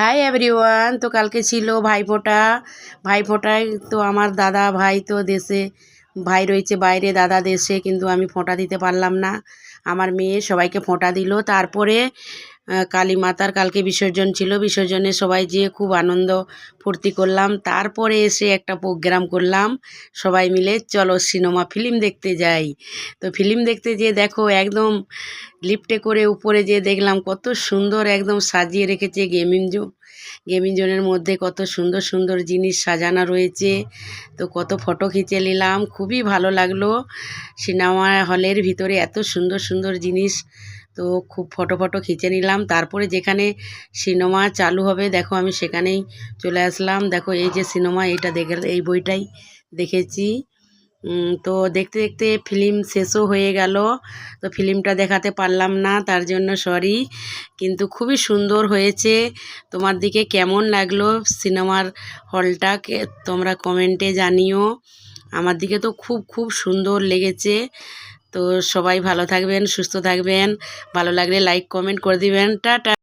Hi everyone. তো কালকে ছিল ভাইফোঁটা। ভাইফোঁটায় তো আমার দাদা ভাই তো দেশে, ভাই রয়েছে বাইরে, দাদা দেশে, কিন্তু আমি ফোঁটা দিতে পারলাম না। আমার মেয়ে সবাইকে ফোঁটা দিল। তারপরে কালী মাতার কালকে বিসর্জন ছিল, বিসর্জনে সবাই যেয়ে খুব আনন্দ ফুর্তি করলাম। তারপরে এসে একটা প্রোগ্রাম করলাম সবাই মিলে, চলো সিনেমা ফিল্ম দেখতে যাই। তো ফিল্ম দেখতে যেয়ে দেখো একদম লিফটে করে উপরে যেয়ে দেখলাম কত সুন্দর একদম সাজিয়ে রেখেছে গেমিং জোনের মধ্যে কত সুন্দর সুন্দর জিনিস সাজানো রয়েছে। তো কত ফটো খিঁচে নিলাম, খুবই ভালো লাগলো। সিনেমা হলের ভিতরে এত সুন্দর সুন্দর জিনিস, তো খুব ফটো খিঁচে নিলাম। তারপরে যেখানে সিনেমা চালু হবে দেখো আমি সেখানেই চলে আসলাম। দেখো এই যে সিনেমা, এইটা দেখে এই বইটাই দেখেছি। তো দেখতে দেখতে ফিল্ম শেষও হয়ে গেল। তো ফিল্মটা দেখাতে পারলাম না, তার জন্য সরি। কিন্তু খুবই সুন্দর হয়েছে। তোমার দিকে কেমন লাগলো সিনেমার হলটাকে তোমরা কমেন্টে জানিও। আমার দিকে তো খুব খুব সুন্দর লেগেছে। তো সবাই ভালো থাকবেন, সুস্থ থাকবেন। ভালো লাগলে লাইক কমেন্ট করে দিবেন। টাটা।